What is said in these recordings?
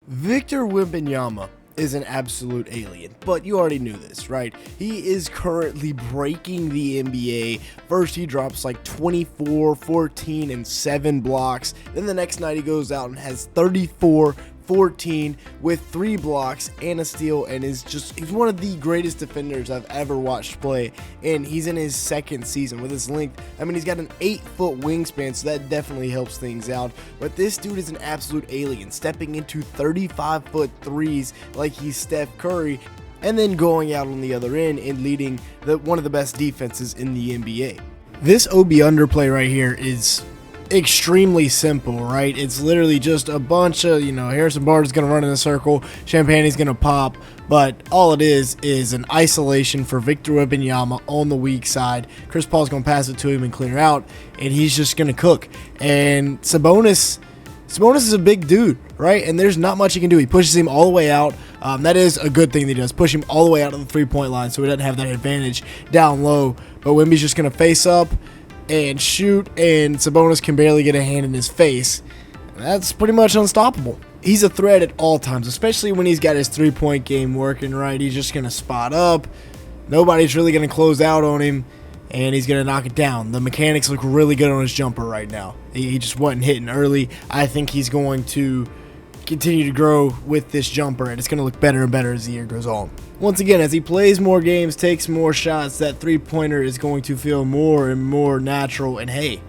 Victor Wembenyama is an absolute alien, but you already knew this, right? He is currently breaking the NBA. First, he drops like 24, 14, and 7 blocks. Then the next night, he goes out and has 34, 14 with 3 blocks and a steal, and he's one of the greatest defenders I've ever watched play. And he's in his second season with his length. I mean, he's got an 8-foot wingspan, so that definitely helps things out. But this dude is an absolute alien, stepping into 35-foot threes like he's Steph Curry, and then going out on the other end and leading one of the best defenses in the NBA. This OB underplay right here is extremely simple, right? It's literally just a bunch of, Harrison Barnes is going to run in a circle, Champagne's going to pop, but all it is an isolation for Victor Wembenyama on the weak side. Chris Paul's going to pass it to him and clear out, and he's just going to cook. And Sabonis is a big dude, right? And there's not much he can do. He pushes him all the way out. That is a good thing that he does. Push him all the way out to the three-point line so he doesn't have that advantage down low. But Wemby's just going to face up and shoot, and Sabonis can barely get a hand in his face. That's pretty much unstoppable. He's a threat at all times, especially when he's got his three-point game working right. He's just going to spot up. Nobody's really going to close out on him, and he's going to knock it down. The mechanics look really good on his jumper right now. He just wasn't hitting early. I think he's going to continue to grow with this jumper, and it's going to look better and better as the year goes on. Once again, as he plays more games, takes more shots, that three-pointer is going to feel more and more natural. And hey,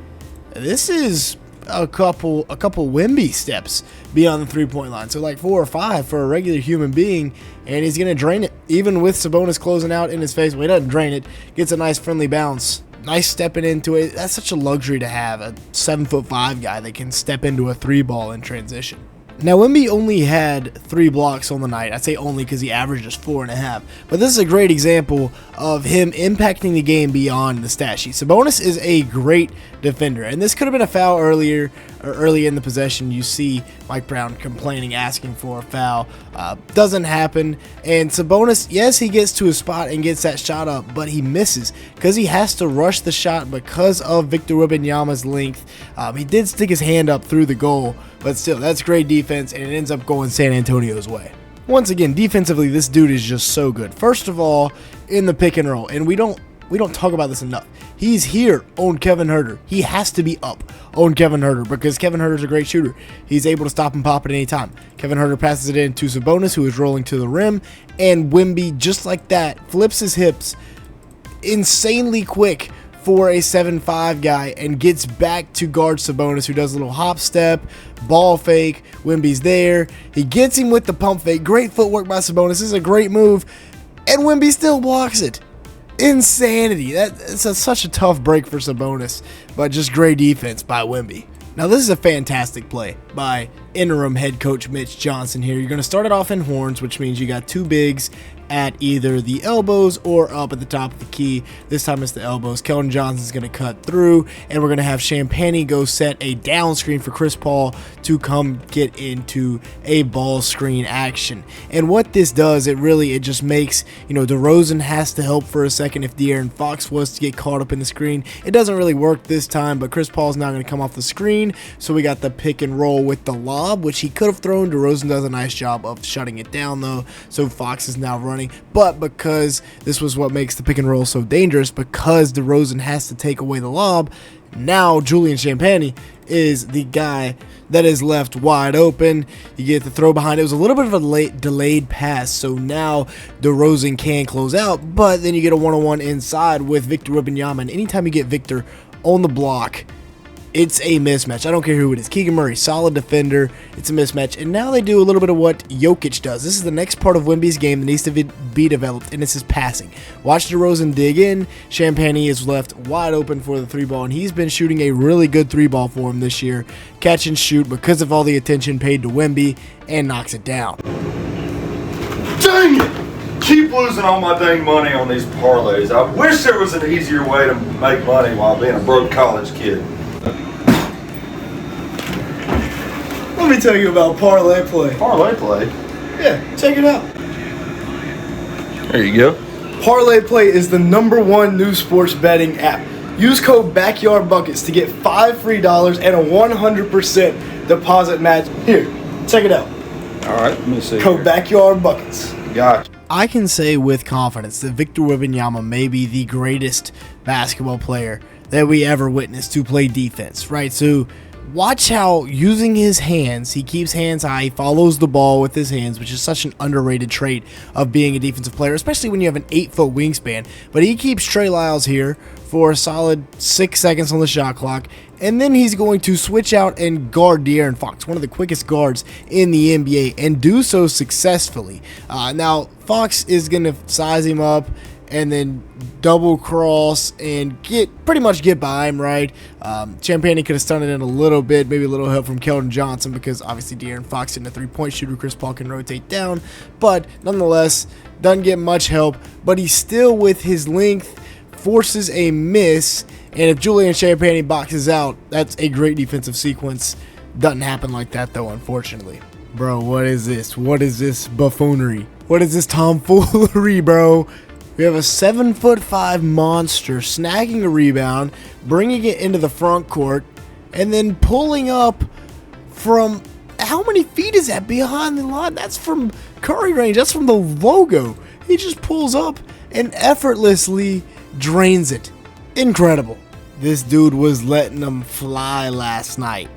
this is a couple Wemby steps beyond the three-point line. So like 4 or 5 for a regular human being, and he's going to drain it. Even with Sabonis closing out in his face, well, he doesn't drain it. Gets a nice friendly bounce. Nice stepping into it. That's such a luxury to have, a 7'5" guy that can step into a 3-ball in transition. Now, Wemby only had 3 blocks on the night. I say only because he averages 4.5. But this is a great example of him impacting the game beyond the stat sheet. Sabonis is a great defender, and this could have been a foul early in the possession. You see Mike Brown complaining, asking for a foul. Doesn't happen. And Sabonis, yes, he gets to his spot and gets that shot up, but he misses because he has to rush the shot because of Victor Wembanyama's length. He did stick his hand up through the goal, but still, that's great defense, and it ends up going San Antonio's way. Once again, defensively, this dude is just so good. First of all, in the pick and roll, and we don't talk about this enough. He's here on Kevin Huerter. He has to be up on Kevin Huerter because Kevin Huerter's a great shooter. He's able to stop and pop at any time. Kevin Huerter passes it in to Sabonis, who is rolling to the rim, and Wemby, just like that, flips his hips insanely quick for a 7'5" guy and gets back to guard Sabonis, who does a little hop step, ball fake. Wemby's there. He gets him with the pump fake. Great footwork by Sabonis. This is a great move, and Wemby still blocks it. Insanity. It's such a tough break for Sabonis, but just great defense by Wemby. Now, this is a fantastic play by interim head coach Mitch Johnson here. You're going to start it off in horns, which means you got 2 bigs at either the elbows or up at the top of the key. This time it's the elbows. Keldon Johnson's going to cut through, and we're going to have Champagnie go set a down screen for Chris Paul to come get into a ball screen action. And what this does, it just makes, DeRozan has to help for a second if De'Aaron Fox was to get caught up in the screen. It doesn't really work this time, but Chris Paul's not going to come off the screen, so we got the pick and roll with the lob, which he could have thrown. DeRozan does a nice job of shutting it down, though, so Fox is now running. But because this was what makes the pick and roll so dangerous, because DeRozan has to take away the lob, now Julian Champagnie is the guy that is left wide open. You get the throw behind. It was a little bit of a delayed pass, so now DeRozan can close out, but then you get a one-on-one inside with Victor Wembanyama, and anytime you get Victor on the block, it's a mismatch. I don't care who it is. Keegan Murray, solid defender. It's a mismatch. And now they do a little bit of what Jokic does. This is the next part of Wemby's game that needs to be developed, and it's his passing. Watch DeRozan dig in. Champagnie is left wide open for the 3-ball, and he's been shooting a really good 3-ball for him this year. Catch and shoot because of all the attention paid to Wemby, and knocks it down. Dang it! Keep losing all my dang money on these parlays. I wish there was an easier way to make money while being a broke college kid. Let me tell you about Parlay Play. Parlay Play? Yeah, check it out. There you go. Parlay Play is the #1 new sports betting app. Use code BackyardBuckets to get $5 free and a 100% deposit match. Here, check it out. All right, let me see. Go backyard buckets. Gotcha. I can say with confidence that Victor Wembenyama may be the greatest basketball player that we ever witnessed to play defense, right? So watch how using his hands, he keeps hands high, he follows the ball with his hands, which is such an underrated trait of being a defensive player, especially when you have an 8-foot wingspan. But he keeps Trey Lyles here for a solid 6 seconds on the shot clock, and then he's going to switch out and guard De'Aaron Fox, one of the quickest guards in the NBA, and do so successfully. Now, Fox is going to size him up and then double cross and pretty much get by him, right? Champagnie could have stunned it in a little bit, maybe a little help from Keldon Johnson, because obviously De'Aaron Fox isn't a three-point shooter. Chris Paul can rotate down, but nonetheless, doesn't get much help. But he's still, with his length, forces a miss, and if Julian Champagnie boxes out, that's a great defensive sequence. Doesn't happen like that, though, unfortunately. Bro, what is this? What is this buffoonery? What is this tomfoolery, bro? We have a 7'5" monster snagging a rebound, bringing it into the front court, and then pulling up from, how many feet is that behind the line? That's from Curry range. That's from the logo. He just pulls up and effortlessly drains it. Incredible. This dude was letting them fly last night.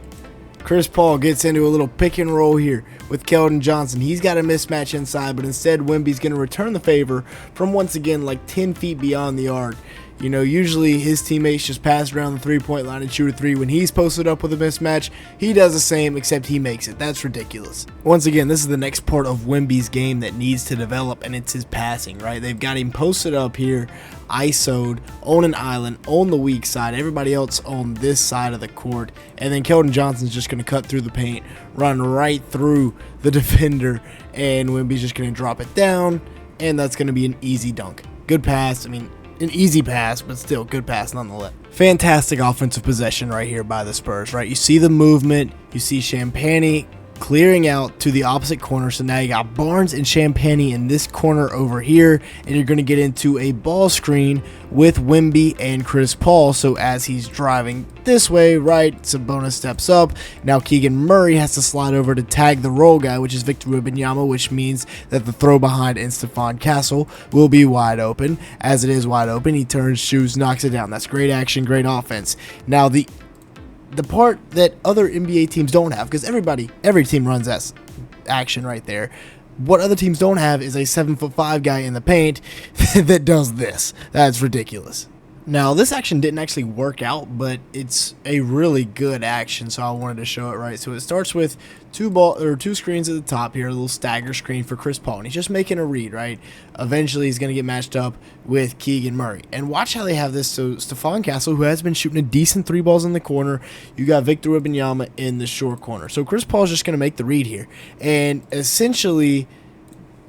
Chris Paul gets into a little pick and roll here with Keldon Johnson. He's got a mismatch inside, but instead Wemby's going to return the favor from, once again, like 10 feet beyond the arc. You know, usually his teammates just pass around the three-point line and shoot a three. When he's posted up with a mismatch, he does the same, except he makes it. That's ridiculous. Once again, this is the next part of Wemby's game that needs to develop, and it's his passing, right? They've got him posted up here, ISO'd, on an island, on the weak side, everybody else on this side of the court, and then Keldon Johnson's just going to cut through the paint, run right through the defender, and Wemby's just going to drop it down, and that's going to be an easy dunk. Good pass. I mean, an easy pass, but still good pass nonetheless. Fantastic offensive possession right here by the Spurs, right? You see the movement, you see Champagnie clearing out to the opposite corner. So now you got Barnes and Champagnie in this corner over here, and you're going to get into a ball screen with Wemby and Chris Paul. So as he's driving this way, right, Sabonis steps up. Now Keegan Murray has to slide over to tag the roll guy, which is Victor Wembenyama, which means that the throw behind in Stephon Castle will be wide open. As it is wide open, he turns, shoots, knocks it down. That's great action, great offense. Now the part that other NBA teams don't have, because every team runs that action right there. What other teams don't have is a 7'5" guy in the paint that does this. That's ridiculous. Now, this action didn't actually work out, but it's a really good action, so I wanted to show it, right? So it starts with two screens at the top here, a little stagger screen for Chris Paul, and he's just making a read, right? Eventually, he's going to get matched up with Keegan Murray. And watch how they have this. So Stephon Castle, who has been shooting a decent three balls in the corner, you got Victor Wembenyama in the short corner. So Chris Paul's just going to make the read here. And essentially,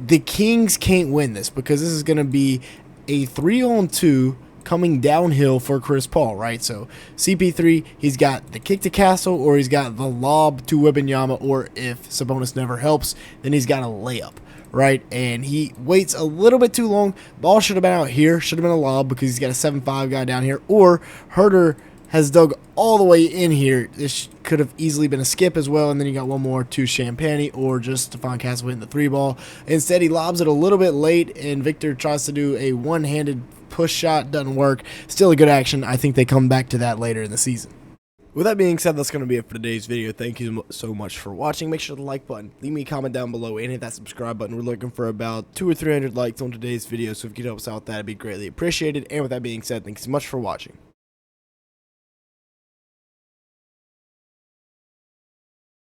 the Kings can't win this, because this is going to be a 3-on-2 coming downhill for Chris Paul, right? So CP3, he's got the kick to Castle, or he's got the lob to Wembenyama, or if Sabonis never helps, then he's got a layup, right? And he waits a little bit too long. Ball should have been out here, should have been a lob, because he's got a 7'5" guy down here, or Herter has dug all the way in here. This could have easily been a skip as well, and then you got one more to Champagnie, or just Stephon Castle hitting the three ball. Instead, he lobs it a little bit late, and Victor tries to do a one-handed push shot. Doesn't work. Still a good action. I think they come back to that later in the season. With that being said, that's going to be it for today's video. Thank you so much for watching. Make sure to like button, leave me a comment down below, and hit that subscribe button. We're looking for about 200 or 300 likes on today's video, so if you could help us out with that, it'd be greatly appreciated. And with that being said, thanks so much for watching.